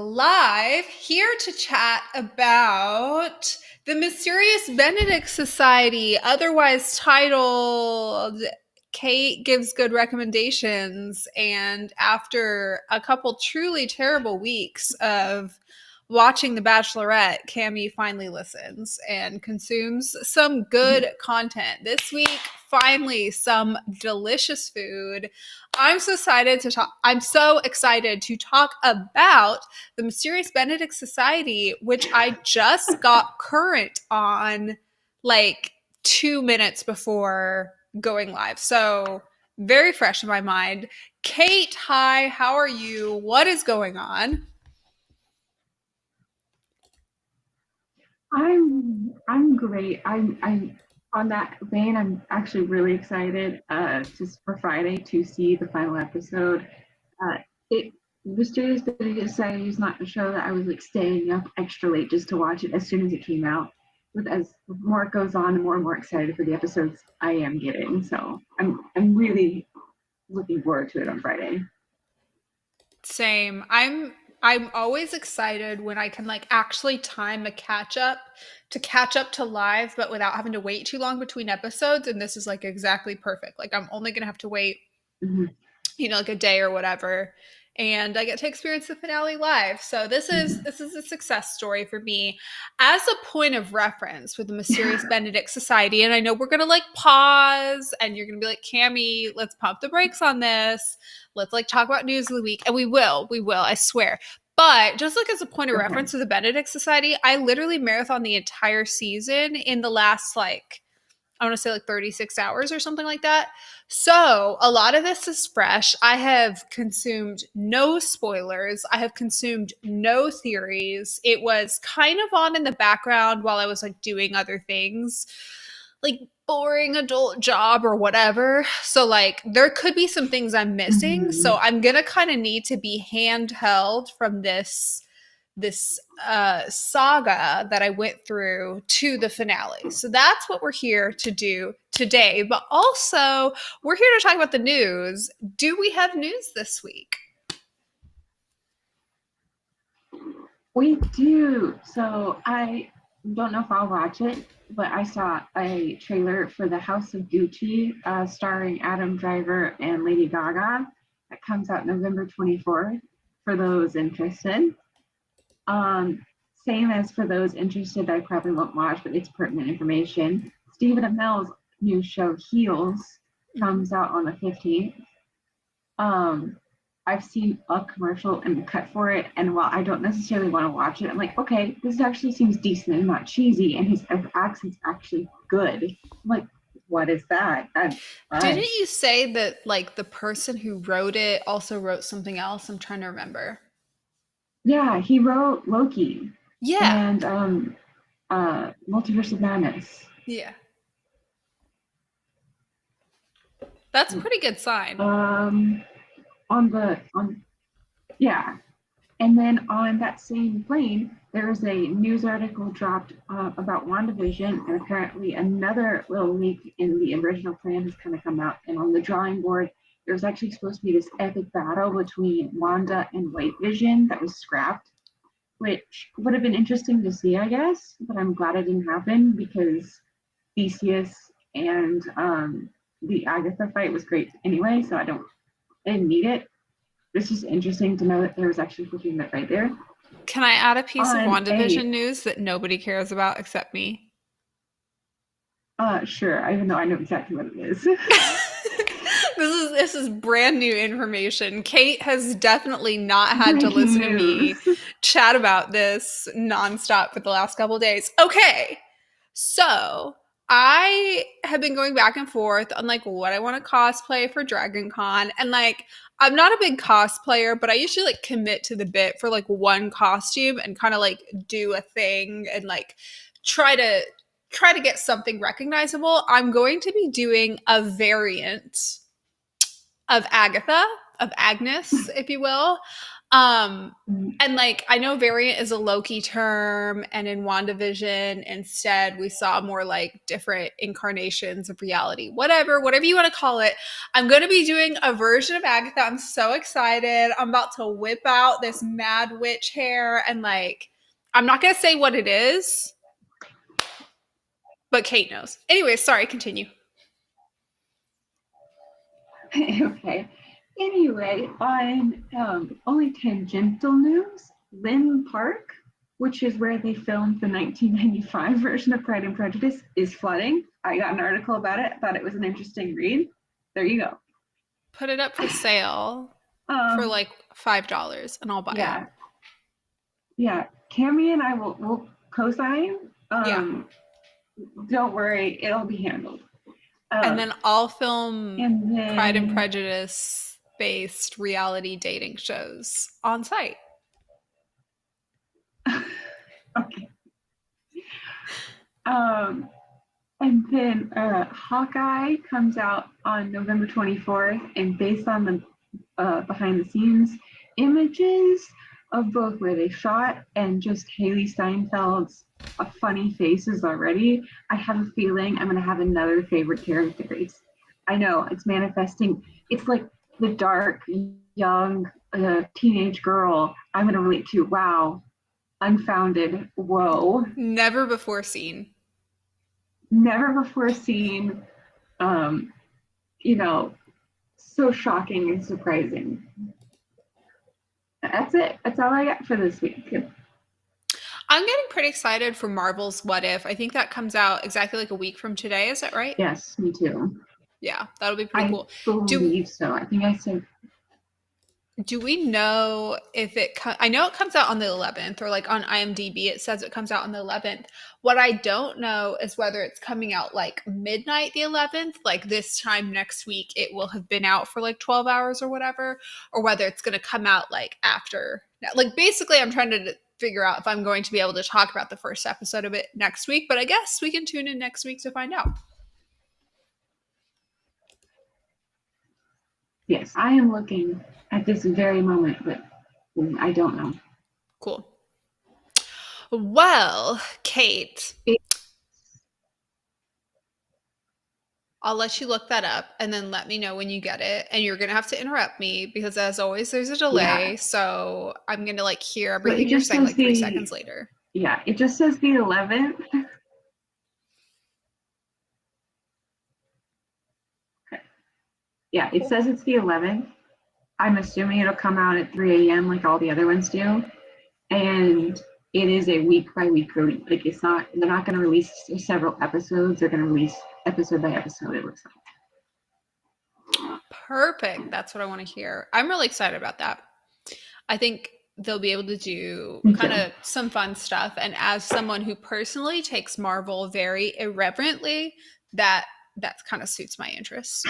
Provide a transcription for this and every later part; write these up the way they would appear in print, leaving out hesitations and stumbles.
live here to chat about the Mysterious Benedict Society, otherwise titled Kate Gives Good Recommendations. And after a couple truly terrible weeks of watching The Bachelorette, Cammie finally listens and consumes some good content. This week, finally, some delicious food. I'm so excited to talk. I'm so excited to talk about the Mysterious Benedict Society, which I just got current on like 2 minutes before going live. So very fresh in my mind. Kate, hi, how are you? What is going on? I'm great. I'm on that vein. I'm actually really excited just for Friday to see the final episode. Uh, it Mysterious City Society is not a show that I was like staying up extra late just to watch it as soon as it came out. But as more it goes on, the more and more excited for the episodes I am getting. So I'm really looking forward to it on Friday. Same. I'm always excited when I can like actually time a catch up to live, but without having to wait too long between episodes. And this is like exactly perfect. Like I'm only gonna have to wait, Mm-hmm. like a day or whatever. And I get to experience the finale live. So this is Mm-hmm. this is a success story for me. As a point of reference with the Mysterious Benedict Society, and I know we're gonna like pause and you're gonna be like, Cammie, let's pump the brakes on this. Let's like talk about news of the week. And we will, I swear. But just like as a point of Okay. reference to the Benedict Society, I literally marathon the entire season in the last like I want to say like 36 hours or something like that. So a lot of this is fresh. I have consumed no spoilers. I have consumed no theories. It was kind of on in the background while I was like doing other things, like boring adult job or whatever. So like there could be some things I'm missing. Mm-hmm. So I'm going to kind of need to be handheld from this saga that I went through to the finale. So that's what we're here to do today. But also, we're here to talk about the news. Do we have news this week? We do. So I don't know if I'll watch it, but I saw a trailer for The House of Gucci, starring Adam Driver and Lady Gaga. That comes out November 24th for those interested. Um, Same as for those interested, I probably won't watch, but it's pertinent information. Stephen Amell's new show, Heels, Mhm. comes out on the 15th. Um, I've seen a commercial and cut for it, and while I don't necessarily want to watch it, I'm like, okay, this actually seems decent and not cheesy, and his accent's actually good. I'm like, what is that? Didn't I you say that like the person who wrote it also wrote something else? I'm trying to remember. Yeah, he wrote Loki Yeah. and Multiverse of Madness. Yeah. That's a pretty good sign. Um, on yeah, and then on that same plane, there was a news article dropped about WandaVision, and apparently another little leak in the original plan has kind of come out. And on the drawing board, there was actually supposed to be this epic battle between Wanda and White Vision that was scrapped, which would have been interesting to see, I guess. But I'm glad it didn't happen because Theseus and the Agatha fight was great anyway, so I didn't need it. It's just interesting to know that there was actually fulfillment right there. Can I add a piece of On WandaVision a news that nobody cares about except me? Sure, even though I know exactly what it is. This is brand new information. Kate has definitely not had to Breaking listen to news. me chat about this nonstop for the last couple days. Okay. So, I have been going back and forth on like what I want to cosplay for Dragon Con, and like I'm not a big cosplayer, but I usually like commit to the bit for like one costume and kind of like do a thing and like try to try to get something recognizable. I'm going to be doing a variant of Agatha. of Agnes, if you will. Mm. And like, I know variant is a Loki term, and in WandaVision, instead, we saw more like different incarnations of reality. Whatever you want to call it. I'm going to be doing a version of Agatha. I'm so excited. I'm about to whip out this mad witch hair, and like, I'm not going to say what it is, but Kate knows. Anyway, sorry, continue. Okay. Anyway, on only tangential news, Lynn Park, which is where they filmed the 1995 version of Pride and Prejudice, is flooding. I got an article about it. I thought it was an interesting read. There you go. Put it up for sale for like $5, and I'll buy Yeah, it. yeah. Cammie and I will co-sign. Yeah. Don't worry, it'll be handled. And then I'll film And then, Pride and Prejudice based reality dating shows on site. Okay. And then Hawkeye comes out on November 24th, and based on the behind the scenes images of both where they shot and just Haley Steinfeld's funny faces already, I have a feeling I'm going to have another favorite characters. I know it's manifesting. It's like the dark, young teenage girl I'm going to relate to. Wow. Unfounded. Whoa. Never before seen. Never before seen. You know, so shocking and surprising. That's it. That's all I got for this week. I'm getting pretty excited for Marvel's What If. I think that comes out exactly like a week from today. Is that right? Yes, me too. Yeah, that'll be pretty cool. I believe so. I think I said. Do we know if I know it comes out on the 11th, or like on IMDb it says it comes out on the 11th. What I don't know is whether it's coming out like midnight the 11th, like this time next week it will have been out for like 12 hours or whatever, or whether it's going to come out like after. Like basically I'm trying to figure out if I'm going to be able to talk about the first episode of it next week, but I guess we can tune in next week to find out. Yes, I am looking at this very moment, but I don't know. Cool. Well, Kate, I'll let you look that up and then let me know when you get it. And you're going to have to interrupt me because, as always, there's a delay. Yeah. So I'm going to like hear everything you're saying like 3 seconds later. Yeah, it just says the 11th. Okay. Yeah, it says it's the 11th. I'm assuming it'll come out at 3 a.m. like all the other ones do. And it is a week by week release. Like it's not, they're not going to release several episodes. They're going to release episode by episode, it looks like. Perfect. That's what I want to hear. I'm really excited about that. I think they'll be able to do kind of some fun stuff. And as someone who personally takes Marvel very irreverently, that kind of suits my interests.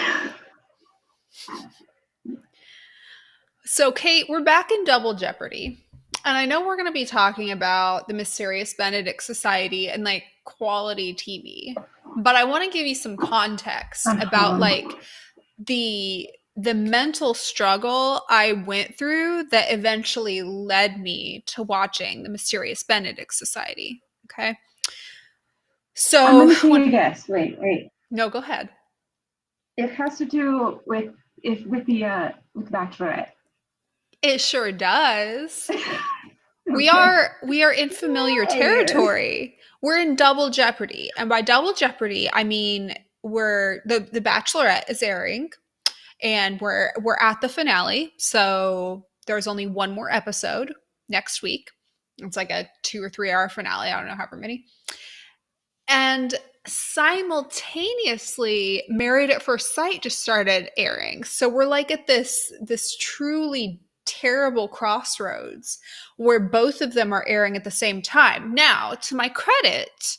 So, Kate, we're back in Double Jeopardy. And I know we're going to be talking about the Mysterious Benedict Society and like quality TV. But I want to give you some context about like the mental struggle I went through that eventually led me to watching the Mysterious Benedict Society. Okay. So I'm going to take a guess. Wait. No, go ahead. It has to do with the Bachelorette. It sure does. Okay. We are in familiar territory. We're in Double Jeopardy. And by Double Jeopardy, I mean the Bachelorette is airing and we're at the finale. So there's only one more episode next week. It's like a 2 or 3 hour finale. I don't know, however many. And simultaneously, Married at First Sight just started airing. So we're like at this truly terrible crossroads where both of them are airing at the same time. Now, to my credit,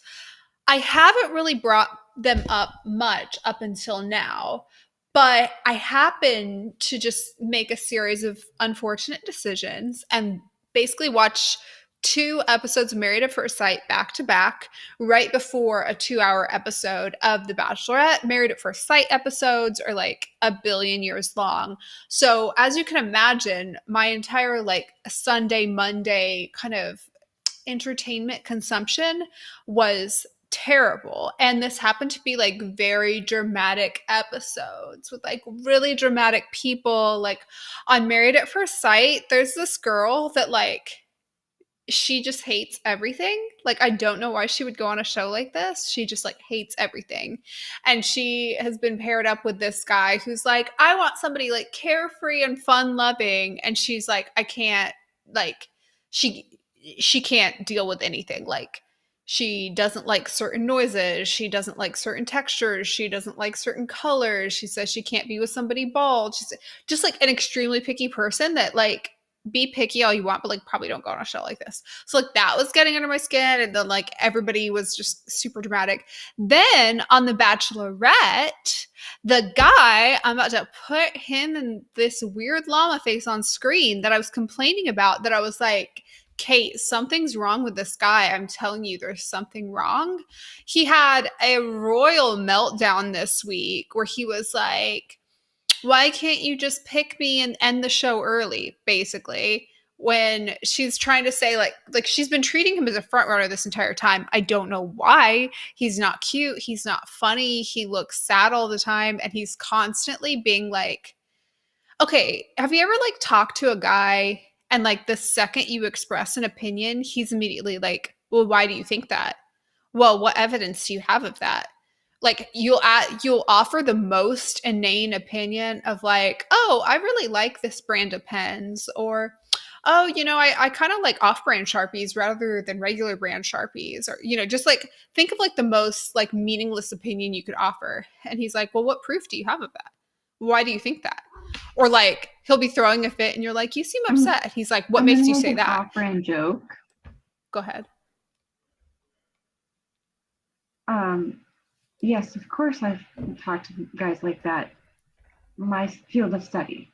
I haven't really brought them up much up until now, but I happen to just make a series of unfortunate decisions and basically watch 2 episodes of Married at First Sight back to back, right before a 2-hour episode of The Bachelorette. Married at First Sight episodes are like a billion years long. So, as you can imagine, my entire like Sunday, Monday kind of entertainment consumption was terrible. And this happened to be like very dramatic episodes with like really dramatic people. Like on Married at First Sight, there's this girl that like she just hates everything. Like, I don't know why she would go on a show like this. She just like hates everything. And she has been paired up with this guy who's like, I want somebody like carefree and fun loving. And she's like, I can't, like, she can't deal with anything. Like, she doesn't like certain noises. She doesn't like certain textures. She doesn't like certain colors. She says she can't be with somebody bald. She's just like an extremely picky person that like be picky all you want, but like probably don't go on a show like this. So like that was getting under my skin, and then like everybody was just super dramatic. Then on The Bachelorette, the guy, I'm about to put him in this weird llama face on screen that I was complaining about, that I was like, Kate, something's wrong with this guy. I'm telling you, there's something wrong. He had a royal meltdown this week where he was like, why can't you just pick me and end the show early, basically, when she's trying to say like she's been treating him as a front runner this entire time. I don't know why. He's not cute, he's not funny, he looks sad all the time, and he's constantly being like, okay, have you ever like talked to a guy and like the second you express an opinion, he's immediately like, well, why do you think that? Well, what evidence do you have of that? Like you'll offer the most inane opinion of like, oh, I really like this brand of pens, or oh, I kind of like off-brand Sharpies rather than regular brand Sharpies, or just like think of like the most like meaningless opinion you could offer. And he's like, well, what proof do you have of that? Why do you think that? Or like he'll be throwing a fit and you're like, you seem upset. He's like, what makes you say an that? Off-brand joke. Go ahead. Yes, of course I've talked to guys like that. My field of study.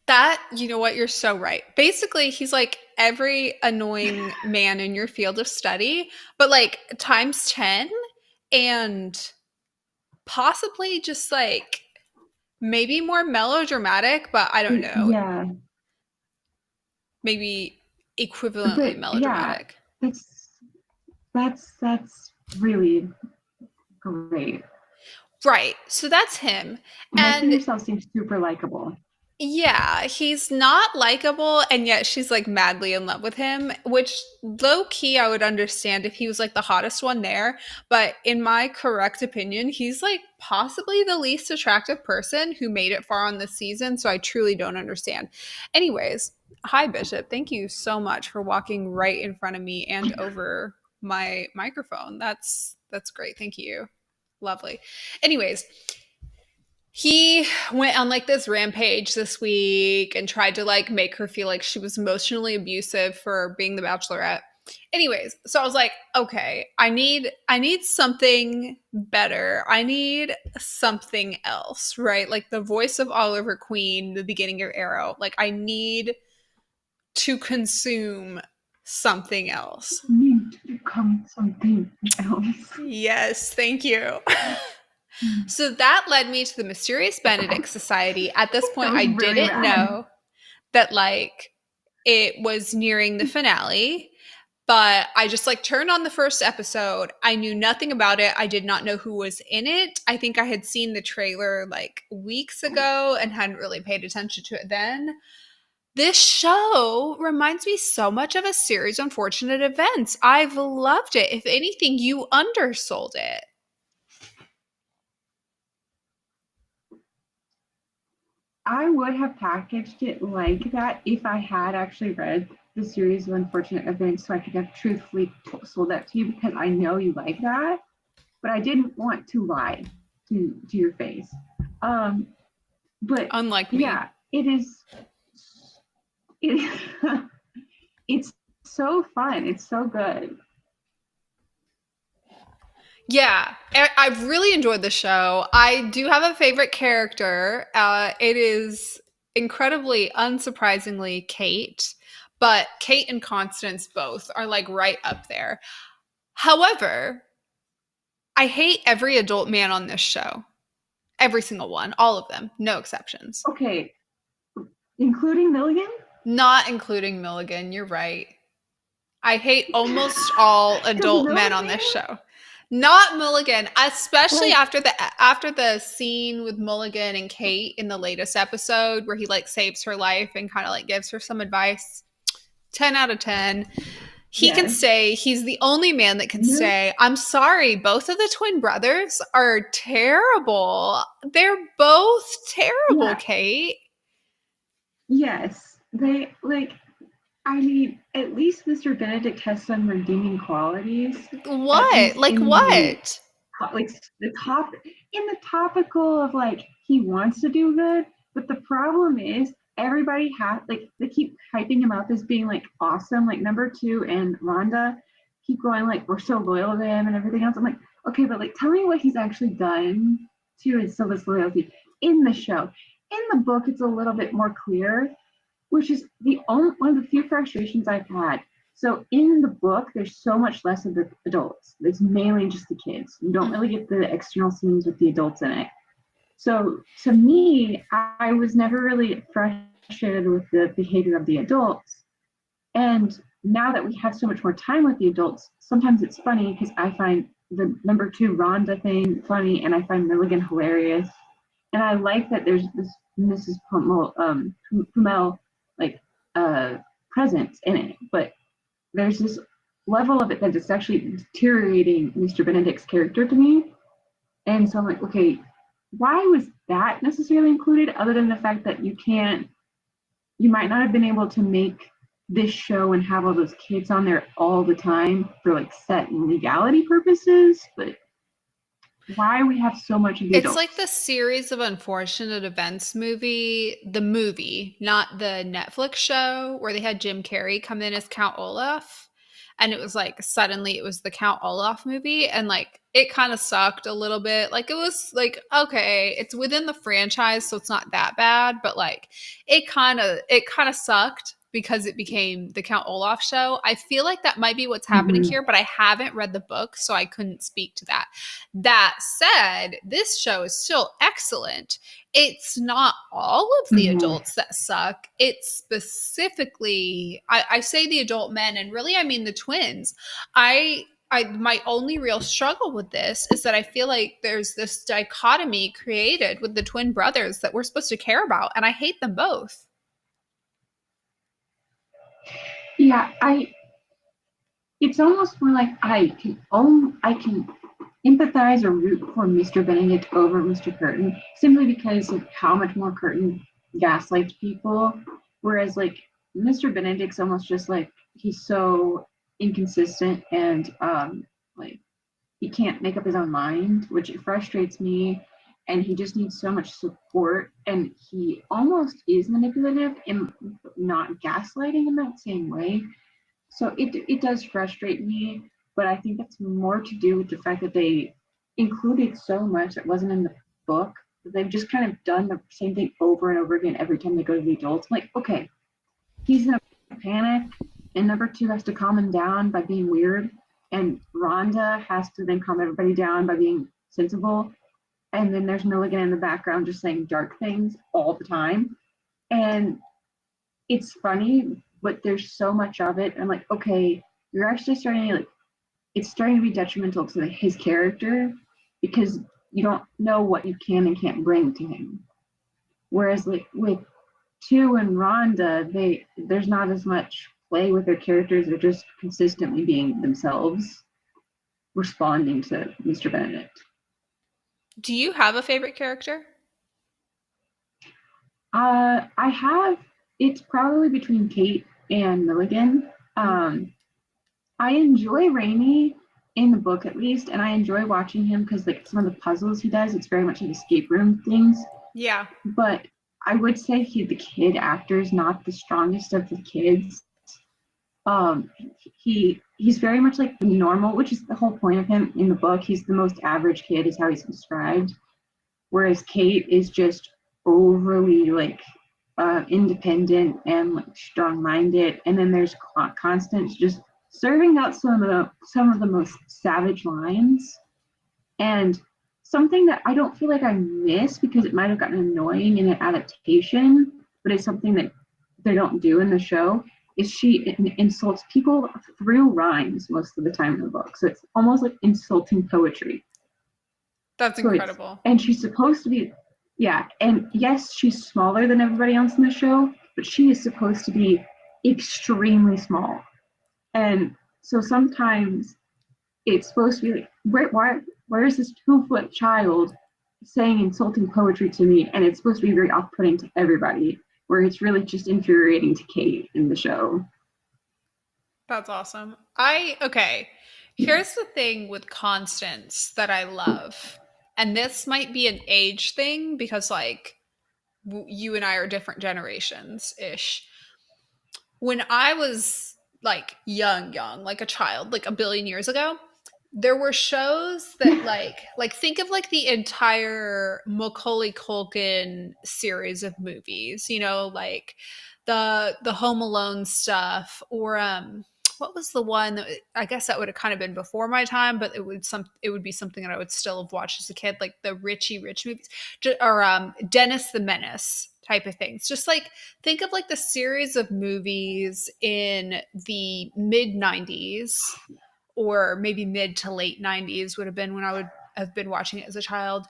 That, you know what, you're so right. Basically, he's like every annoying man in your field of study, but like times 10, and possibly just like maybe more melodramatic, but I don't know. Yeah. Maybe equivalently melodramatic. Yeah, that's really great. Right. So that's him. Making yourself seem super likable. Yeah, he's not likable, and yet she's like madly in love with him, which low key I would understand if he was like the hottest one there. But in my correct opinion, he's like possibly the least attractive person who made it far on this season. So I truly don't understand. Anyways, hi, Bishop. Thank you so much for walking right in front of me and over my microphone. That's great. Thank you. Lovely. Anyways, he went on like this rampage this week and tried to like make her feel like she was emotionally abusive for being the Bachelorette. Anyways, so I was like, okay, I need something better. I need something else, right? Like the voice of Oliver Queen, the beginning of Arrow. Like I need to consume something else. You need to become something else. Yes, thank you. So that led me to the Mysterious Benedict Society. At this point, I didn't know that like it was nearing the finale, but I just like turned on the first episode. I knew nothing about it. I did not know who was in it. I think I had seen the trailer like weeks ago and hadn't really paid attention to it then. This show reminds me so much of a series of unfortunate events. I've loved it. If anything, you undersold it. I would have packaged it like that if I had actually read the series of unfortunate events, so I could have truthfully sold that to you, because I know you like that, but I didn't want to lie to your face. But unlike me, yeah, it's so fun. It's so good. Yeah, I've really enjoyed the show. I do have a favorite character. It is incredibly, unsurprisingly, Kate. but Kate and Constance both are like right up there. However, I hate every adult man on this show. Every single one, all of them, no exceptions. Okay, including Milligan? Not including Milligan, you're right. I hate almost all Because adult men on Milligan, this show. Not Mulligan, especially like, after the scene with Mulligan and Kate in the latest episode where he like saves her life and kind of like gives her some advice. 10 out of 10. He can yes. say, he's the only man that can No, say, I'm sorry, both of the twin brothers are terrible. They're both terrible, yeah, Kate. yes. They, like, I mean, at least Mr. Benedict has some redeeming qualities, at What? least Like in the what? like the top in the topical of like he wants to do good, but the problem is everybody has like they keep hyping him up as being like awesome. Like number two and Rhonda keep going like we're so loyal to him and everything else. I'm like, okay, but like tell me what he's actually done to instill this loyalty in the show. In the book, it's a little bit more clear, which is the only one of the few frustrations I've had. So in the book, there's so much less of the adults. It's mainly just the kids. You don't really get the external scenes with the adults in it. So to me, I was never really frustrated with the behavior of the adults. And now that we have so much more time with the adults, sometimes it's funny because I find the number two Rhonda thing funny and I find Milligan hilarious. And I like that there's this Mrs. Pumel like presence in it, but there's this level of it that it's actually deteriorating Mr. Benedict's character to me. And so I'm like, okay, why was that necessarily included other than the fact that you might not have been able to make this show and have all those kids on there all the time for like set and legality purposes, but why we have so much of the It's adults? like the series of unfortunate events movie, the movie, not the Netflix show where they had Jim Carrey come in as Count Olaf. And it was like suddenly it was the Count Olaf movie. And like it kind of sucked a little bit. Like it was like, okay, it's within the franchise, so it's not that bad. But like it kind of sucked because it became the Count Olaf show. I feel like that might be what's happening Mm-hmm. here, but I haven't read the book, so I couldn't speak to that. That said, this show is still excellent. It's not all of the Mm-hmm. adults that suck. It's specifically, I say the adult men, and really I mean the twins. I my only real struggle with this is that I feel like there's this dichotomy created with the twin brothers that we're supposed to care about, and I hate them both. Yeah, I it's almost more like I can empathize or root for Mr. Benedict over Mr. Curtin simply because of how much more Curtin gaslights people. Whereas like Mr. Benedict's almost just like he's so inconsistent and like he can't make up his own mind, which frustrates me. And he just needs so much support. And he almost is manipulative and not gaslighting in that same way. So it does frustrate me, but I think that's more to do with the fact that they included so much that wasn't in the book. They've just kind of done the same thing over and over again every time they go to the adults. I'm like, okay, he's in a panic, and number two has to calm him down by being weird, and Rhonda has to then calm everybody down by being sensible. And then there's Milligan in the background just saying dark things all the time. And it's funny, but there's so much of it. I'm like, okay, you're actually starting to like it's starting to be detrimental to his character because you don't know what you can and can't bring to him. Whereas like with two and Rhonda, there's not as much play with their characters. They're just consistently being themselves, responding to Mr. Benedict. Do you have a favorite character? I have. It's probably between Kate and Milligan. I enjoy Rainey in the book at least, and I enjoy watching him because like some of the puzzles he does, it's very much like escape room things. Yeah. But I would say the kid actor is not the strongest of the kids. Um, he's very much like the normal, which is the whole point of him in the book. He's the most average kid, is how he's described. Whereas Kate is just overly like independent and like strong-minded, and then there's Constance just serving out some of the most savage lines. And something that I don't feel like I miss because it might have gotten annoying in an adaptation, but it's something that they don't do in the show, is she insults people through rhymes most of the time in the book. So it's almost like insulting poetry. That's So it's, incredible. and she's supposed to be, yeah, and yes, she's smaller than everybody else in the show, but she is supposed to be extremely small. And so sometimes it's supposed to be like, where is this 2 foot child saying insulting poetry to me? And it's supposed to be very off putting to everybody, where it's really just infuriating to Kate in the show. That's awesome. Okay. Here's the thing with Constance that I love. And this might be an age thing because, like, you and I are different generations ish. When I was like young, like a child, like a billion years ago, there were shows that like think of like the entire Macaulay Culkin series of movies, you know, like the Home Alone stuff, or what was the one that, I guess that would have kind of been before my time, but it would be something that I would still have watched as a kid, like the Richie Rich movies, or Dennis the Menace type of things. Just like think of like the series of movies in the mid 90s, or maybe mid to late 90s would have been when I would have been watching it as a child.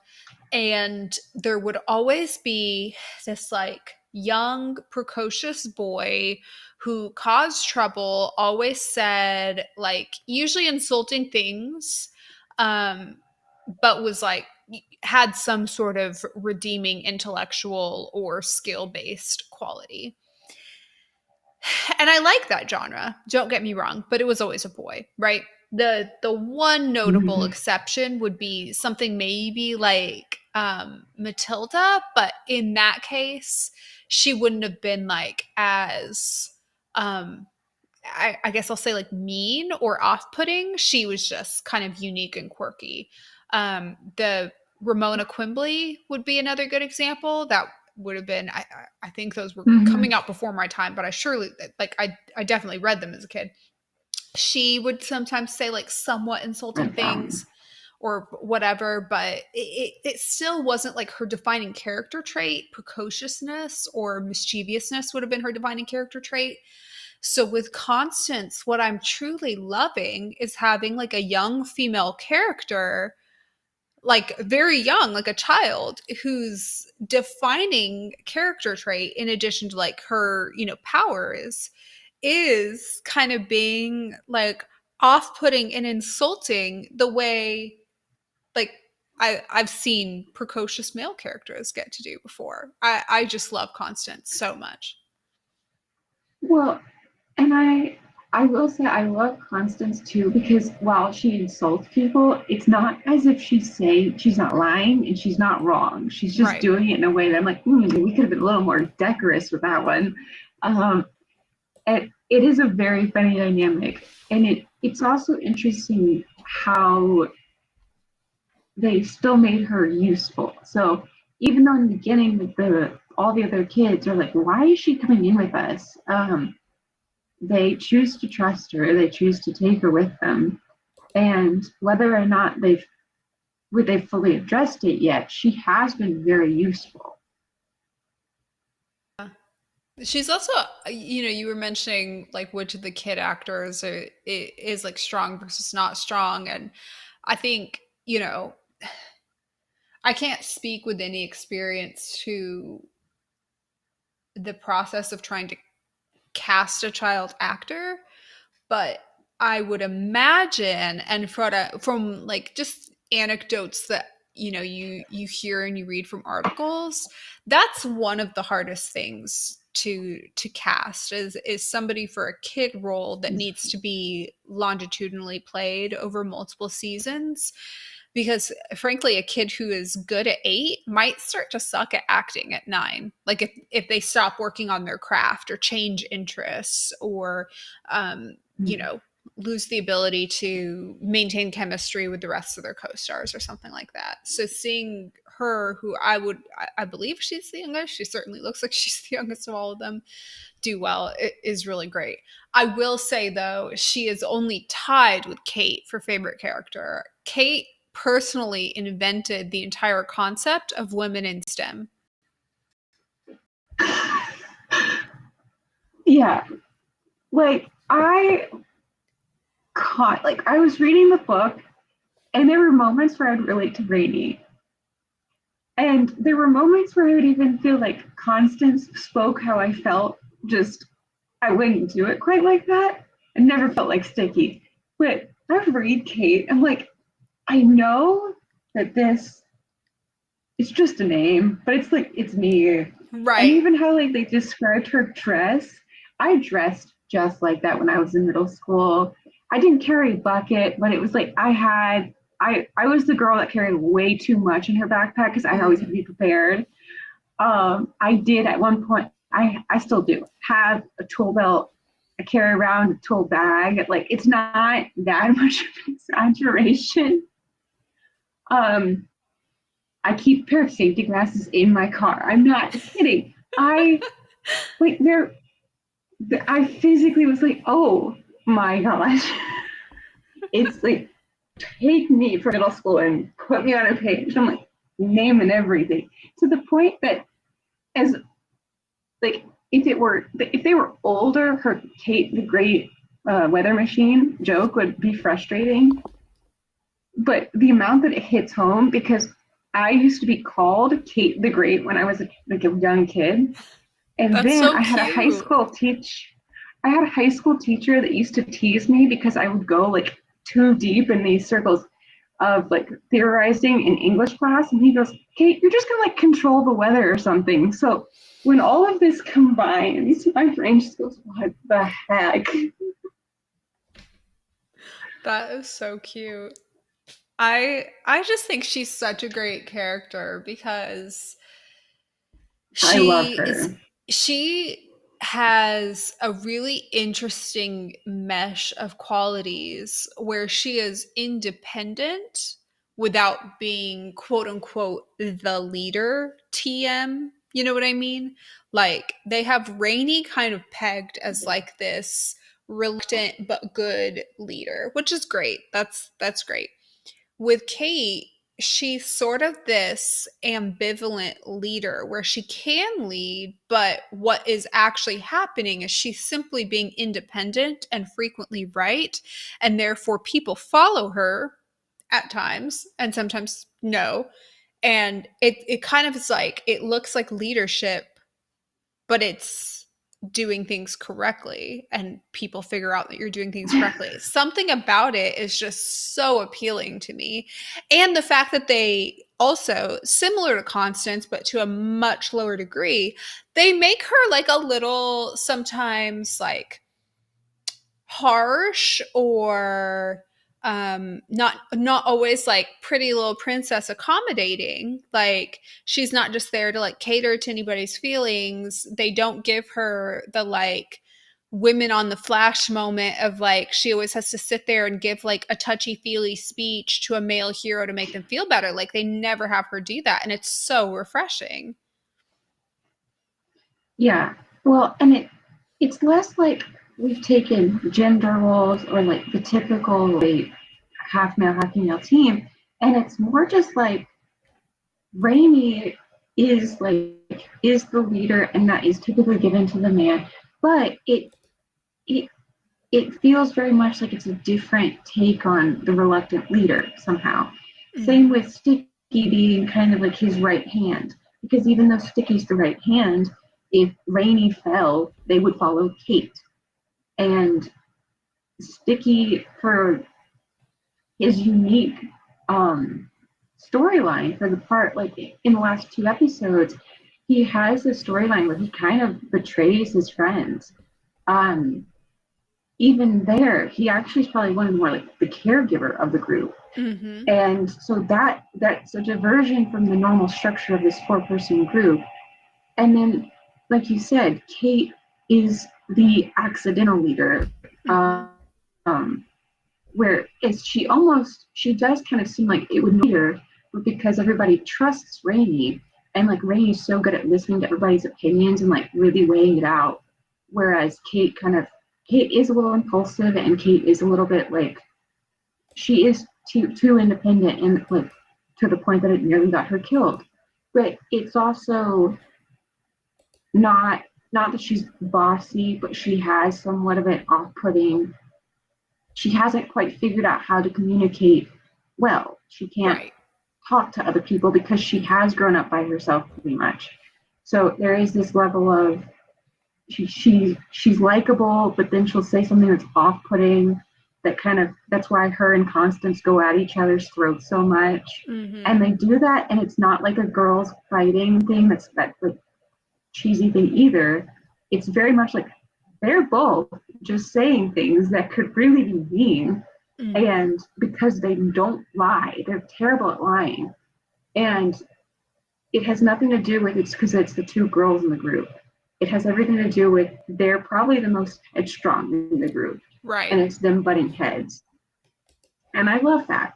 And there would always be this like young, precocious boy who caused trouble, always said like usually insulting things, um, but was like had some sort of redeeming intellectual or skill based quality. And I like that genre, don't get me wrong, but it was always a boy, right? The one notable Mhm. exception would be something maybe like Matilda, but in that case, she wouldn't have been like as um I guess I'll say like mean or off-putting. She was just kind of unique and quirky. The Ramona Quimbley would be another good example. That would have been I think those were coming Mhm. out before my time, but I surely like I definitely read them as a kid. She would sometimes say like somewhat insulting Read things them. or whatever, but it still wasn't like her defining character trait. Precociousness or mischievousness would have been her defining character trait. So with Constance, what I'm truly loving is having like a young female character, like very young, like a child, whose defining character trait, in addition to like her, you know, powers, is kind of being like off-putting and insulting the way like I've seen precocious male characters get to do before. I just love Constance so much. Well, and I will say I love Constance too because while she insults people, it's not as if she's saying she's not lying and she's not wrong. She's just Right. doing it in a way that I'm like, we could have been a little more decorous with that one. Um, it is a very funny dynamic, and it's also interesting how they still made her useful. So even though in the beginning the all the other kids are like, why is she coming in with us? They choose to trust her. They choose to take her with them. And whether or not they've fully addressed it yet, she has been very useful. She's also, you know, you were mentioning like which of the kid actors is like strong versus not strong. And I think, you know, I can't speak with any experience to the process of trying to cast a child actor, but I would imagine, and from like just anecdotes that you know you hear and you read from articles, that's one of the hardest things to cast is somebody for a kid role that needs to be longitudinally played over multiple seasons, because frankly a kid who is good at 8 might start to suck at acting at 9, like if they stop working on their craft or change interests, or you know, lose the ability to maintain chemistry with the rest of their co-stars or something like that. So seeing her, who I believe she's the youngest. She certainly looks like she's the youngest of all of them, do well, it is really great. I will say though, she is only tied with Kate for favorite character. Kate personally invented the entire concept of women in STEM. Yeah, like I caught, like I was reading the book, and there were moments where I'd relate to Rainy, and there were moments where I would even feel like Constance spoke how I felt. Just I wouldn't do it quite like that. I never felt like Sticky, but I would read Kate. I'm like, I know that this is just a name, but it's like it's me. And Right. even how like they described her dress, I dressed just like that when I was in middle school. I didn't carry a bucket, but it was like I was the girl that carried way too much in her backpack because I always had to be prepared. I did at one point. I still do have a tool belt. I carry around a tool bag. Like it's not that much of an exaggeration. Um, I keep a pair of safety glasses in my car. I'm not kidding. I like they're I physically was like, oh my gosh. It's like take me from middle school and put me on a page. I'm like naming everything to the point that as like if they were older, her Kate the Great weather machine joke would be frustrating. But the amount that it hits home because I used to be called Kate the Great when I was like a young kid. And That's then so cute. I had a high school teacher that used to tease me because I would go like too deep in these circles of like theorizing in English class. And he goes, Kate, you're just gonna like control the weather or something. So when all of this combines, my brain just goes, what the heck? That is so cute. I just think she's such a great character because I love she is her. she has a really interesting mesh of qualities where she is independent without being quote unquote the leader TM. You know what I mean? Like they have Rainey kind of pegged as like this reluctant but good leader, which is great. That's great. With Kate, she's sort of this ambivalent leader where she can lead, but what is actually happening is she's simply being independent and frequently right. And therefore, people follow her at times and sometimes no. And it kind of is like, it looks like leadership, but it's doing things correctly and people figure out that you're doing things correctly. Something about it is just so appealing to me. And the fact that they also, similar to Constance, but to a much lower degree, they make her like a little sometimes like harsh or not always like pretty little princess accommodating. Like she's not just there to like cater to anybody's feelings. They don't give her the like women on the flash moment of like she always has to sit there and give like a touchy feely speech to a male hero to make them feel better. Like they never have her do that, and it's so refreshing. Yeah. Well, and it's less like we've taken gender roles or like the typical like half male, half female team, and it's more just like Rainy is the leader, and that is typically given to the man, but it it feels very much like it's a different take on the reluctant leader somehow. Same Mm-hmm. with Sticky being kind of like his right hand, because even though Sticky's the right hand, if Rainy fell, they would follow Kate. And Sticky, for his unique storyline for the part, like in the last two episodes, he has a storyline where he kind of betrays his friends. Um, Even there, he actually is probably one of the more like the caregiver of the group. Mm-hmm. And so that's a diversion from the normal structure of this four-person group. And then, like you said, Kate is the accidental leader. Mm-hmm. Um, where is she does kind of seem like it would be her, but because everybody trusts Rainey, and like Rainey's so good at listening to everybody's opinions and like really weighing it out. Whereas Kate is a little impulsive, and Kate is a little bit like she is too independent, and like to the point that it nearly got her killed. But it's also not that she's bossy, but she has somewhat of an off-putting. She hasn't quite figured out how to communicate well. She can't Right. talk to other people because she has grown up by herself pretty much. So there is this level of she's likable, but then she'll say something that's off-putting. That's why her and Constance go at each other's throats so much, and they do that, and it's not like a girls fighting thing. That's that like cheesy thing either. It's very much like they're both just saying things that could really be mean, and because they don't lie, they're terrible at lying, and it has nothing to do with it's because it's the two girls in the group. It has everything to do with they're probably the most headstrong in the group. Right. And it's them butting heads. And I love that.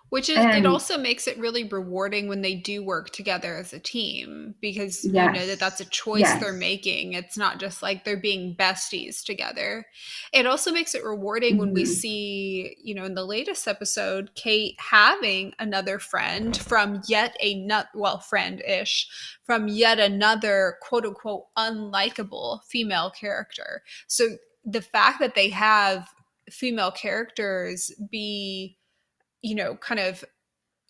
Which is, it also makes it really rewarding when they do work together as a team, because you know that that's a choice they're making. It's not just like they're being besties together. It also makes it rewarding when we see, you know, in the latest episode, Kate having another friend from yet another, well, friend-ish, from yet another quote unquote unlikable female character. So the fact that they have female characters be, you know, kind of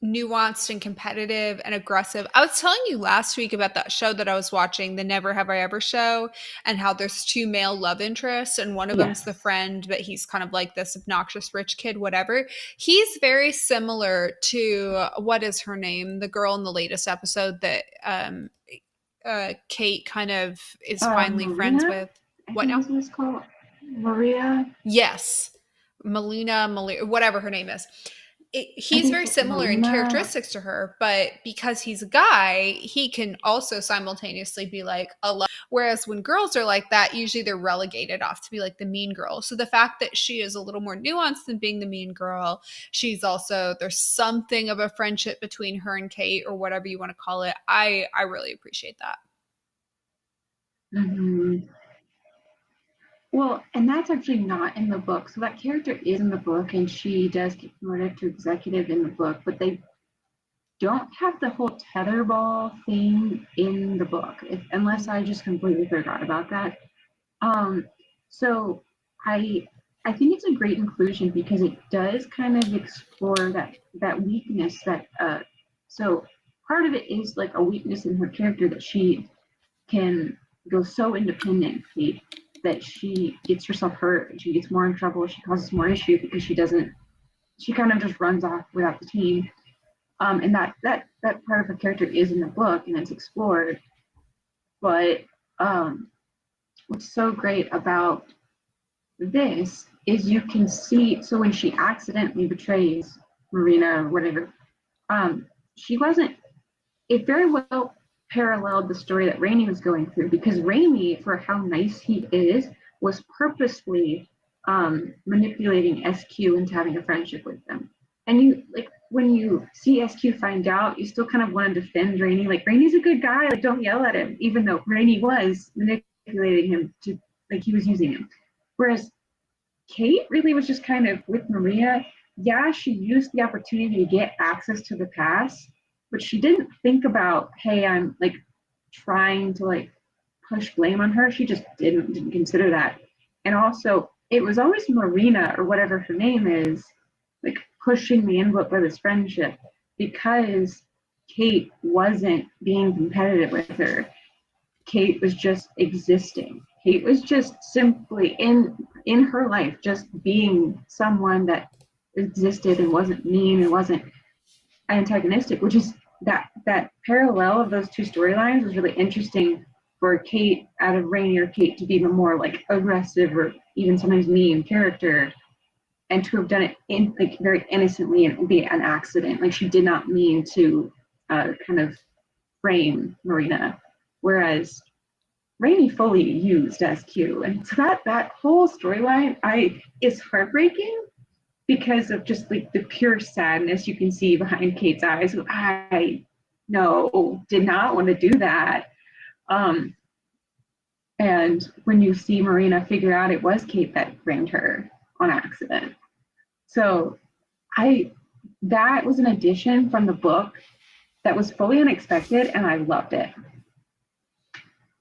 nuanced and competitive and aggressive. I was telling you last week about that show that I was watching, the Never Have I Ever show, and how there's two male love interests, and one of them's the friend, but he's kind of like this obnoxious rich kid, whatever. He's very similar to, what is her name? The girl in the latest episode that Kate kind of is finally friends with. What now? What's called? Maria? Yes. Melina, whatever her name is. He's very similar in characteristics to her, but because he's a guy, he can also simultaneously be like a love. Whereas when girls are like that, usually they're relegated off to be like the mean girl. So the fact that she is a little more nuanced than being the mean girl, she's also, there's something of a friendship between her and Kate, or whatever you want to call it. I really appreciate that. Well, and that's actually not in the book. So that character is in the book, and she does get promoted to executive in the book, but they don't have the whole tetherball thing in the book, unless I just completely forgot about that. So I think it's a great inclusion because it does kind of explore that weakness that so part of it is like a weakness in her character, that she can go so independent, Kate, that she gets herself hurt, she gets more in trouble, she causes more issue because she kind of just runs off without the team. And that part of her character is in the book and it's explored. But what's so great about this is you can see, so when she accidentally betrays Marina or whatever, she wasn't, it very well paralleled the story that Rainey was going through, because Rainey, for how nice he is, was purposely manipulating SQ into having a friendship with them. And you, like, when you see SQ find out, you still kind of want to defend Rainey. Like, Rainey's a good guy, like, don't yell at him, even though Rainey was manipulating him to, like, he was using him. Whereas Kate really was just kind of with Maria. Yeah, she used the opportunity to get access to the past, but she didn't think about, hey, I'm like trying to like push blame on her. She just didn't consider that. And also, it was always Marina, or whatever her name is, like pushing the envelope of this friendship, because Kate wasn't being competitive with her. Kate was just existing. Kate was just simply in her life, just being someone that existed and wasn't mean and wasn't antagonistic, which is that parallel of those two storylines was really interesting for Kate, out of Rainey or Kate, to be the more like aggressive or even sometimes mean character, and to have done it in like very innocently and be an accident. Like, she did not mean to kind of frame Marina, whereas Rainey fully used SQ, and so that whole storyline is heartbreaking, because of just like the pure sadness you can see behind Kate's eyes. I no, did not want to do that. Um, and when you see Marina figure out it was Kate that framed her on accident. So I that was an addition from the book that was fully unexpected and I loved it.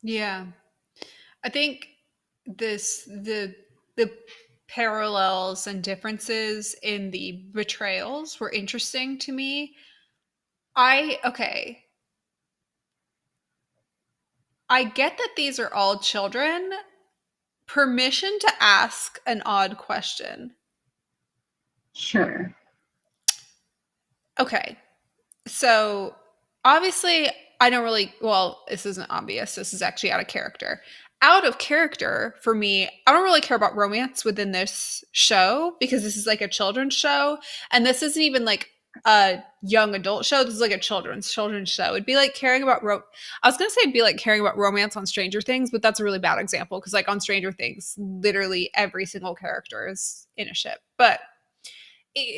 Yeah. I think the parallels and differences in the betrayals were interesting to me. Okay. I get that these are all children. Permission to ask an odd question. Sure. Okay. So obviously, I don't really, well, this isn't obvious. This is actually out of character. Out of character for me, I don't really care about romance within this show because this is like a children's show. And this isn't even like a young adult show. This is like a children's show. It'd be like caring about I was gonna say it'd be like caring about romance on Stranger Things, but that's a really bad example because like on Stranger Things, literally every single character is in a ship. But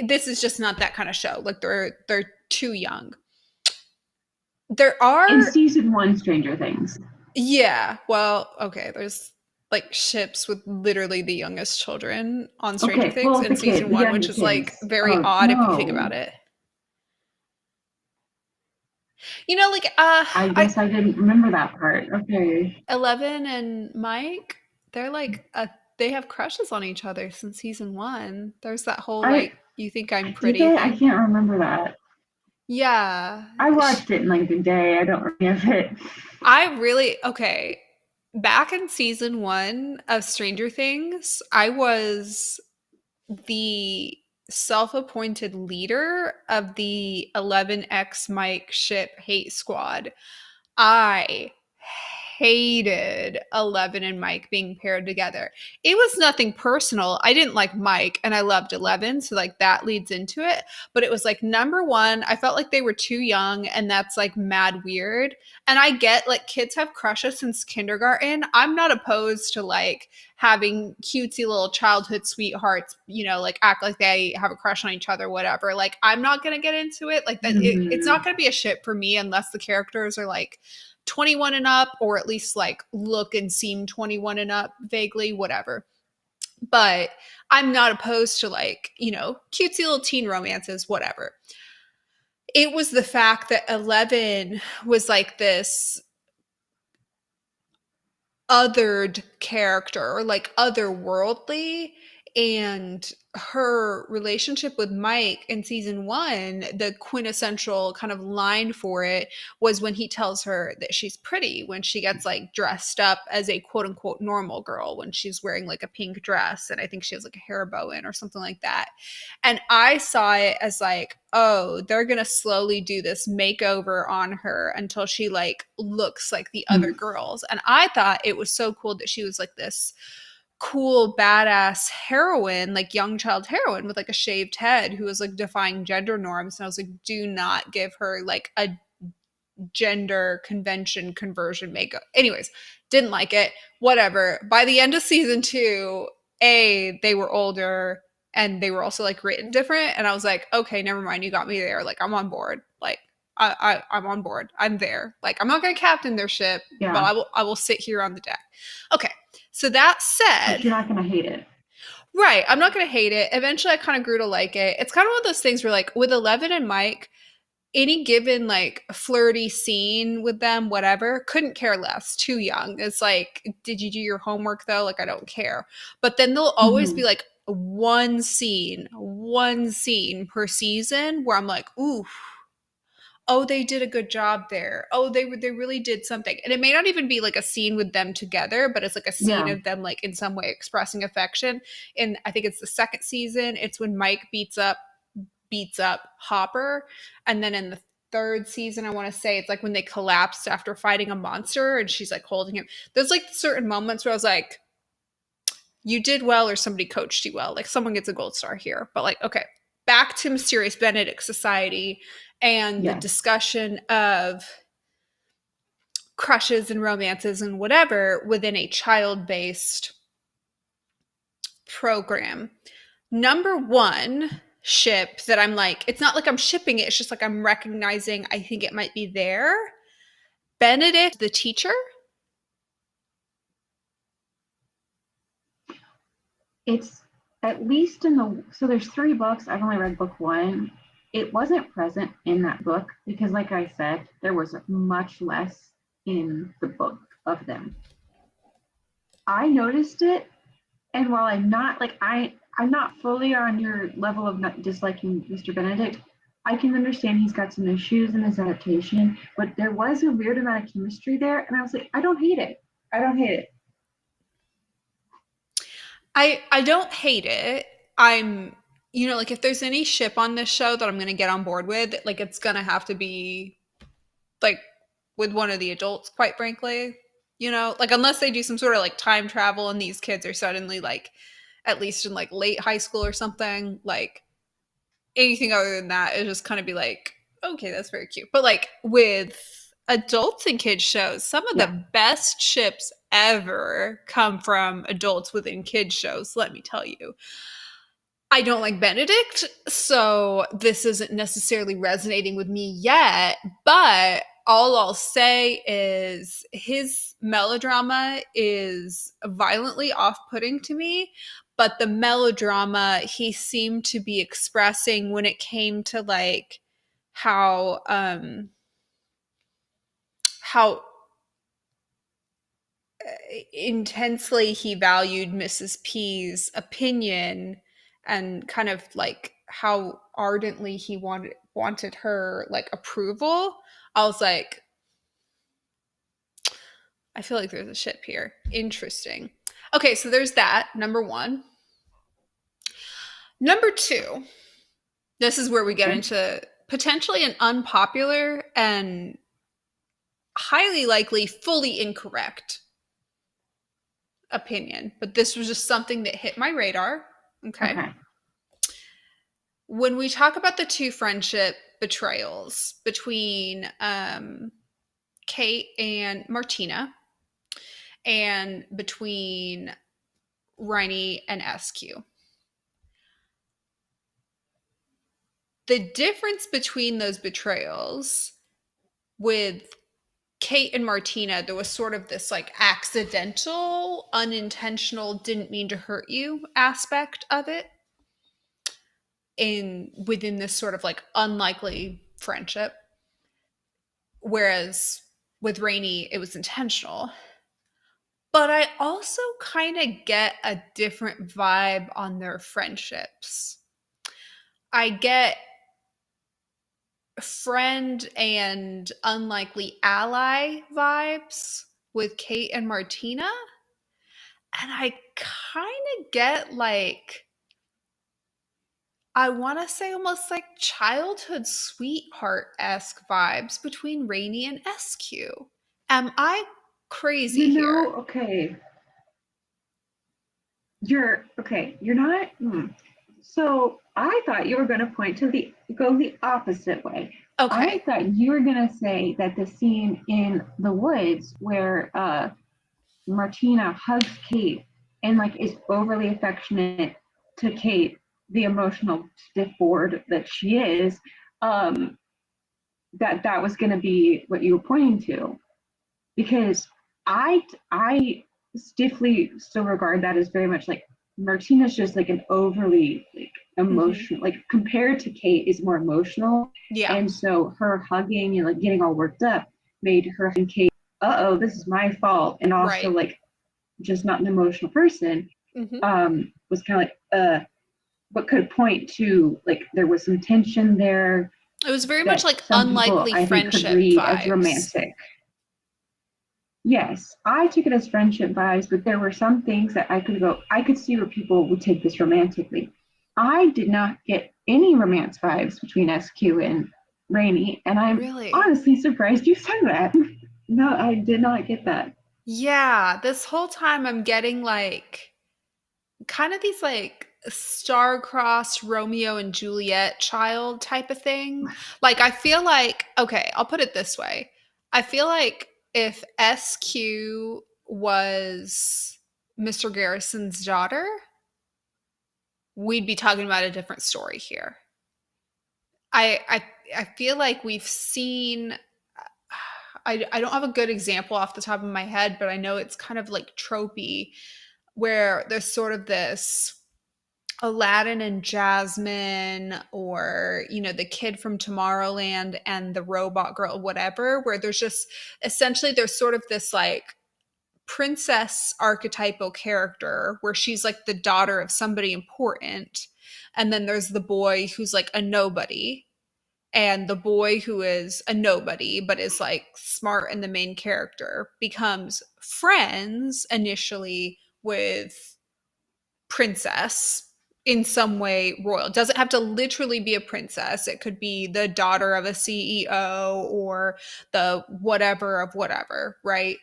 this is just not that kind of show. Like they're too young. There In are, season one, Stranger Things. yeah. Well, okay. There's like ships with literally the youngest children on Stranger Okay, Things well, in season the one, younger which is like kids. very Oh odd if you think about no, it. Like I I guess I didn't remember that part. Okay, 11 and Mike, they're like they have crushes on each other since season one. There's that whole I like you think I'm did pretty they? I thing. can't remember that. Yeah. I watched it in like a day. I don't remember it. I really okay. Back in season one of Stranger Things, I was the self-appointed leader of the 11X Mike ship hate squad. I hated 11 and Mike being paired together. It was nothing personal. I didn't like Mike and I loved 11, so like that leads into it, but it was like number 1, I felt like they were too young and that's like mad weird. And I get like kids have crushes since kindergarten. I'm not opposed to like having cutesy little childhood sweethearts, like act like they have a crush on each other, whatever. Like, I'm not going to get into it. Like, that, it's Mm-hmm. not going to be a ship for me unless the characters are like 21 and up, or at least like look and seem 21 and up vaguely, whatever. But I'm not opposed to like, cutesy little teen romances, whatever. It was the fact that 11 was like this othered character or like otherworldly, and her relationship with Mike in season 1, the quintessential kind of line for it was when he tells her that she's pretty when she gets like dressed up as a quote unquote normal girl, when she's wearing like a pink dress and I think she has like a hair bow in or something like that. And I saw it as like, oh, they're going to slowly do this makeover on her until she like looks like the other girls. And I thought it was so cool that she was like this cool badass heroine, like young child heroine with like a shaved head who was like defying gender norms. And I was like, do not give her like a gender convention conversion makeup. Anyways, didn't like it. Whatever. By the end of season 2, they were older and they were also like written different. And I was like, okay, never mind. You got me there. Like, I'm on board. Like, I'm on board. I'm there. Like, I'm not going to captain their ship, but Yeah, I will sit here on the deck. Okay. So that but said, you're not gonna hate it. right, I'm not going to hate it. Eventually, I kind of grew to like it. It's kind of one of those things where, like, with 11 and Mike, any given like flirty scene with them, whatever, couldn't care less. Too young. It's like, did you do your homework though? Like, I don't care. But then there'll always Mm-hmm. be like one scene per season where I'm like, ooh, oh, they did a good job there. Oh, they really did something. And it may not even be like a scene with them together, but it's like a scene Yeah. of them like in some way expressing affection. And I think it's the second season. It's when Mike beats up Hopper. And then in the third season, I want to say it's like when they collapsed after fighting a monster and she's like holding him. There's like certain moments where I was like, you did well or somebody coached you well. Like someone gets a gold star here. But like, okay, back to Mysterious Benedict Society and the Yes. discussion of crushes and romances and whatever within a child based program. Number one ship that I'm like, it's not like I'm shipping it, it's just like I'm recognizing I think it might be there. Benedict, the teacher. It's at least in the so there's 3 books. I've only read book one. It wasn't present in that book because, like I said, there was much less in the book of them. I noticed it, and while I'm not like I'm not fully on your level of not disliking Mr. Benedict, I can understand he's got some issues in his adaptation, but there was a weird amount of chemistry there, and I was like, I don't hate it. I don't hate it. I don't hate it. I'm like if there's any ship on this show that I'm gonna get on board with, like it's gonna have to be like with one of the adults, quite frankly. Like unless they do some sort of like time travel and these kids are suddenly like at least in like late high school or something, like anything other than that is just kind of be like, okay, that's very cute. But like with adults and kids shows, some of Yeah. the best ships ever come from adults within kids shows, let me tell you. I don't like Benedict, so this isn't necessarily resonating with me yet, but all I'll say is his melodrama is violently off putting to me, but the melodrama he seemed to be expressing when it came to like how intensely he valued Mrs. P's opinion and kind of like how ardently he wanted her like approval. I was like, I feel like there's a ship here. Interesting. Okay, so there's that. Number one. Number two. This is where we get Okay. into potentially an unpopular and highly likely fully incorrect opinion, but this was just something that hit my radar. Okay. Okay. When we talk about the two friendship betrayals between Kate and Martina, and between Rainey and SQ, the difference between those betrayals with Kate and Martina, there was sort of this like accidental, unintentional, didn't mean to hurt you aspect of it within this sort of like unlikely friendship. Whereas with Rainey, it was intentional. But I also kind of get a different vibe on their friendships. I get friend and unlikely ally vibes with Kate and Martina. And I kind of get like, I want to say almost like childhood sweetheart esque vibes between Rainey and SQ. Am I crazy here? Okay. You're okay. You're not. So I thought you were going to point to go the opposite way. I Okay. thought you were going to say that the scene in the woods where Martina hugs Kate and like is overly affectionate to Kate, the emotional stiff board that she is, um, that was going to be what you were pointing to, because I stiffly still regard that as very much like Martina's just like an overly like Hmm. emotional, like compared to Kate is more emotional, Yeah. and so her hugging and like getting all worked up made her and Kate, oh, this is my fault, and also Right. like just not an emotional person, Hmm. was kind of like what could point to like there was some tension there It was very much that like some people unlikely I think could friendship read as vibes. romantic. Yes, I took it as friendship vibes, but there were some things that I could see where people would take this romantically. I did not get any romance vibes between SQ and Rainey, and I'm Really? honestly surprised you said that. No, I did not get that. Yeah. This whole time I'm getting like kind of these like star-crossed Romeo and Juliet child type of thing. Like I feel like, okay, I'll put it this way. I feel like if SQ was Mr. Garrison's daughter, we'd be talking about a different story here. I feel like we've seen I don't have a good example off the top of my head, but I know it's kind of like tropey where there's sort of this Aladdin and Jasmine, or, you know, the kid from Tomorrowland and the robot girl, whatever, where there's just essentially there's sort of this like princess archetypal character where she's like the daughter of somebody important. And then there's the boy who's like a nobody, and the boy who is a nobody but is like smart and the main character becomes friends initially with princess in some way royal. Doesn't have to literally be a princess. It could be the daughter of a CEO or the whatever of whatever, right?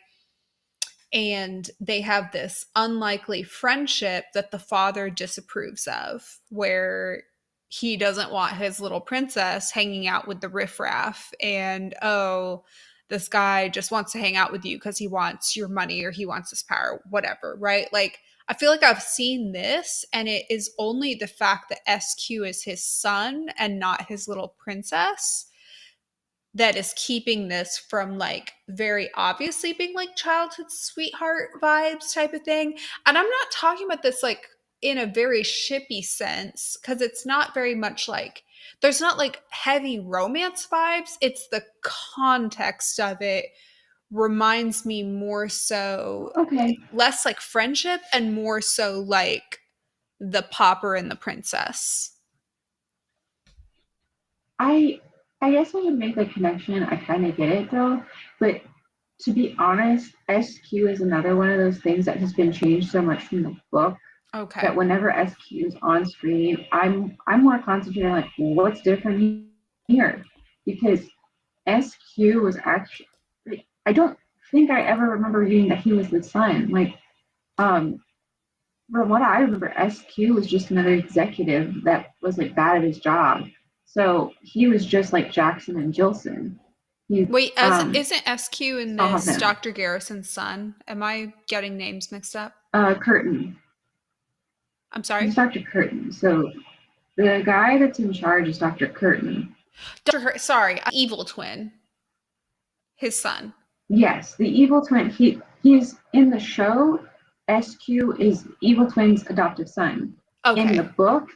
And they have this unlikely friendship that the father disapproves of, where he doesn't want his little princess hanging out with the riffraff, and oh, this guy just wants to hang out with you because he wants your money or he wants his power, whatever, right? Like, I feel like I've seen this, and it is only the fact that SQ is his son and not his little princess that is keeping this from like very obviously being like childhood sweetheart vibes type of thing. And I'm not talking about this like in a very shippy sense, because it's not very much like there's not like heavy romance vibes. It's the context of it reminds me more so Okay. less like friendship and more so like the pauper and the princess. I I guess I would make the connection. I kind of get it though, but to be honest, SQ is another one of those things that has been changed so much from the book Okay. that whenever SQ is on screen, I'm more concentrated on like what's different here, because SQ was actually, I don't think I ever remember reading that he was the son. Like, um, from what I remember, SQ was just another executive that was like bad at his job. So he was just like Jackson and Jilson. He Wait, as isn't SQ in saw this him. Dr. Garrison's son? Am I getting names mixed up? Curtin. I'm sorry. He's Dr. Curtin. So the guy that's in charge is Dr. Curtin. Sorry, evil twin, his son. Yes, the evil twin. He's in the show. SQ is evil twin's adoptive son. In the Okay. book,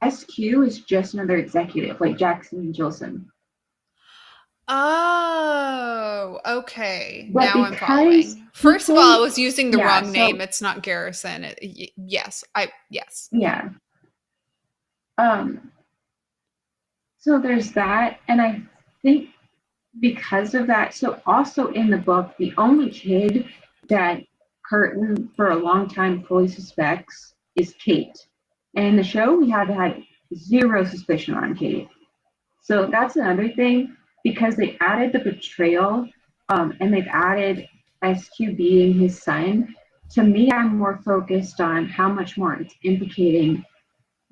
SQ is just another executive, like Jackson and Jilson. Oh, okay. But Now I'm because following. he First of all, I played, was using the yeah, wrong name. so It's not Garrison. Yes, yes. yeah. Um, so there's that, and I think because of that, so also in the book, the only kid that Curtin for a long time fully suspects is Kate. And in the show, we have had zero suspicion on Kate. So that's another thing, because they added the betrayal, and they've added SQ being his son. To me, I'm more focused on how much more it's implicating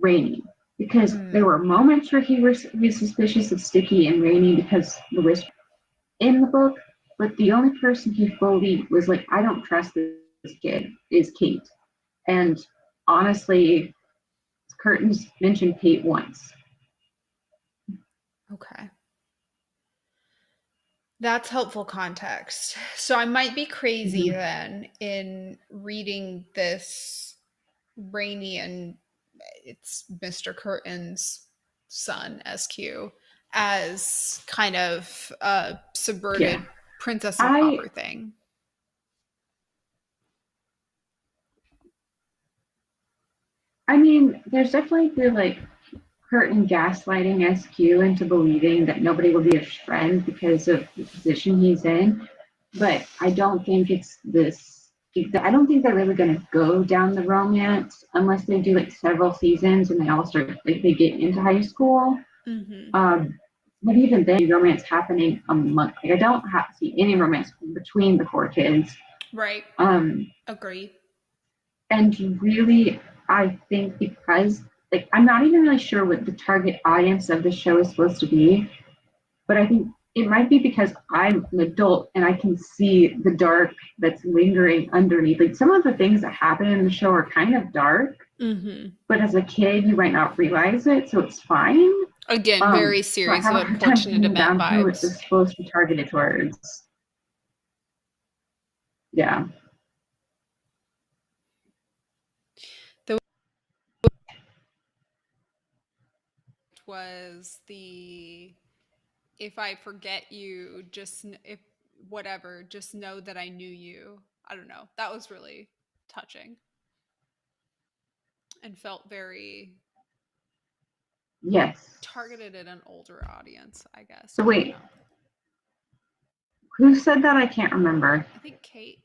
Rainey, because there Mm, were moments where he was suspicious of Sticky and Rainey because the whisper in the book, but the only person he fully was like, I don't trust this kid, is Kate. And honestly, Curtin's mentioned Kate once. okay. That's helpful context. So I might be crazy Mm-hmm. then in reading this Rainy and it's Mr. Curtin's son, SQ, as kind of a Yeah. subverted princess and I pauper thing. I mean, there's definitely the like Curtin gaslighting SQ into believing that nobody will be his friend because of the position he's in. But I don't think it's this. I don't think they're really going to go down the romance unless they do like several seasons and they all start like they get into high school. Mm-hmm. Um, but even then, romance happening a month. Like I don't have to see any romance between the four kids. Right. Um, Agree. and really, I think because like I'm not even really sure what the target audience of the show is supposed to be, but I think it might be because I'm an adult and I can see the dark that's lingering underneath. Like some of the things that happen in the show are kind of dark, but as a kid, you might not realize it, so it's fine. Again, very So I series have of a hard time unfortunate pinning event down who it's vibes. supposed to be targeted towards. Yeah. The was the if I forget you, if whatever, just know that I knew you. I don't know. That was really touching and felt very Yes. targeted at an older audience, I guess. So I don't wait, know. who said that? I can't remember. I think Kate.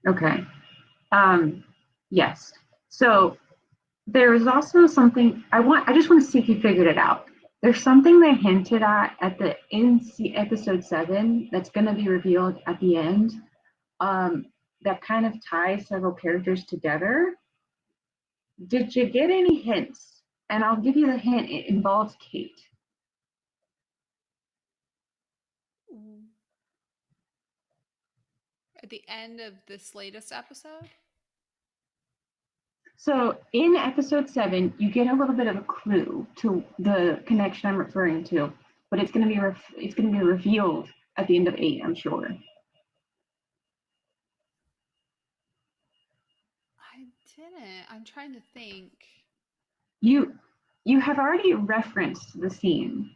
Okay. Yes. So there is also something I just want to see if you figured it out. There's something they hinted at the in episode 7 that's going to be revealed at the end. Um, that kind of ties several characters together. Did you get any hints? And I'll give you the hint. It involves Kate. At the end of this latest episode? So in episode 7, you get a little bit of a clue to the connection I'm referring to, but it's going to be revealed at the end of 8, I'm sure. I didn't. I'm trying to think. You have already referenced the scene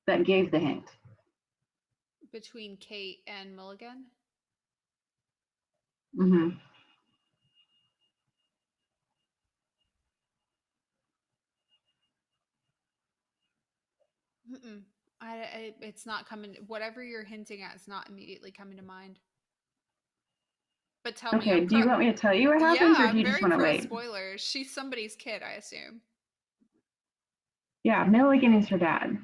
that gave the hint. Between Kate and Milligan? Mm-hmm. Mm-mm. It's not coming. Whatever you're hinting at is not immediately coming to mind. But tell me, Okay, do you want me to tell you what yeah, happens, or do I'm you just very want to pro wait? spoilers. She's somebody's kid, I assume. Yeah, Milligan is her dad.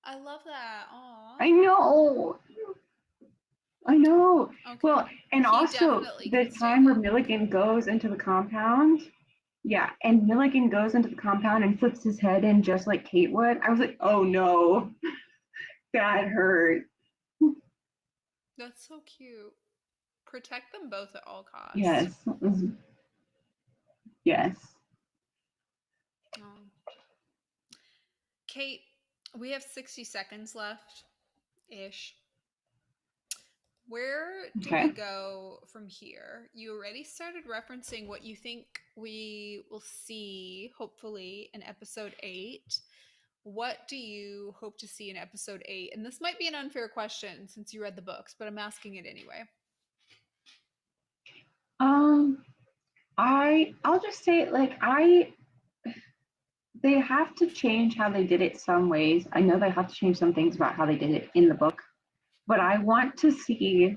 I love that. Aw. I know. I know. Okay. Well, and He also definitely the can stay time where then. Milligan goes into the compound. Yeah, and Milligan goes into the compound and flips his head in just like Kate would. I was like, oh no, that hurt. That's so cute. Protect them both at all costs. Yes, yes. Oh. Kate, we have 60 seconds left ish. Where do we Okay. go from here? You already started referencing what you think we will see, hopefully, in episode 8. What do you hope to see in episode 8? And this might be an unfair question since you read the books, but I'm asking it anyway. Um, I'll just say they have to change how they did it some ways. I know they have to change some things about how they did it in the book, but I want to see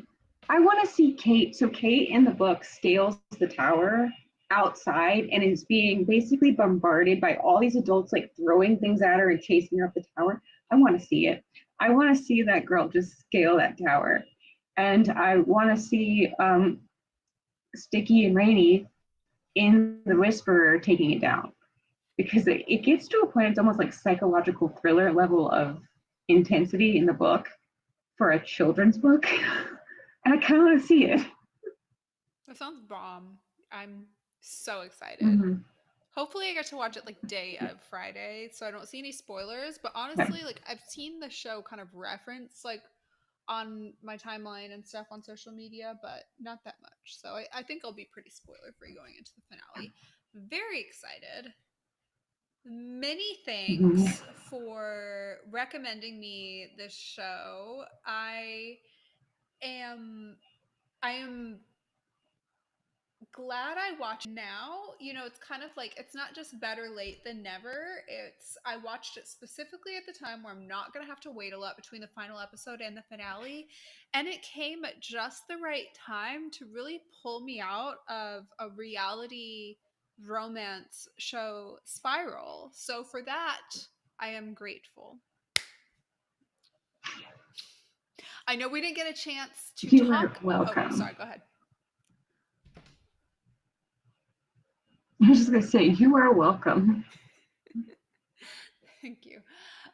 Kate. So Kate in the book scales the tower outside and is being basically bombarded by all these adults like throwing things at her and chasing her up the tower. I want to see it. I want to see that girl just scale that tower. And I want to see Sticky and Rainy in the Whisperer taking it down because it gets to a point, it's almost like psychological thriller level of intensity in the book for a children's book. And I kind of want to see it. That sounds bomb. I'm so excited. Mm-hmm. Hopefully I get to watch it like day of Friday so I don't see any spoilers, but Okay. honestly, like I've seen the show kind of reference like on my timeline and stuff on social media, but not that much. So I think I'll be pretty spoiler free going into the finale. Very excited. Many Mm-hmm. thanks for recommending me this show. Am I am glad I watched now. You know, it's kind of like it's not just better late than never. It's I watched it specifically at the time where I'm not going to have to wait a lot between the final episode and the finale, and it came at just the right time to really pull me out of a reality romance show spiral. So for that, I am grateful. I know we didn't get a chance to You are talk. Oh, welcome. sorry, go ahead. I was just going to say, you are welcome. Thank you.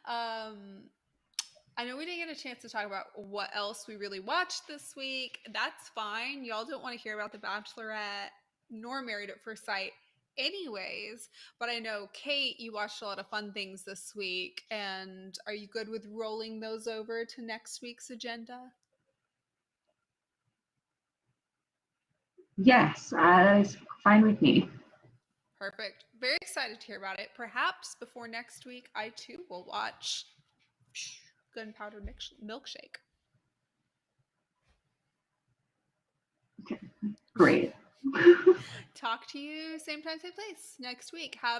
I know we didn't get a chance to talk about what else we really watched this week. That's fine. Y'all don't want to hear about The Bachelorette nor Married at First Sight anyways. But I know, Kate, you watched a lot of fun things this week. And are you good with rolling those over to next week's agenda? Yes, it's fine with me. Perfect. Very excited to hear about it. Perhaps before next week, I too will watch Gunpowder Milkshake. Great. Talk to you same time, same place next week. Have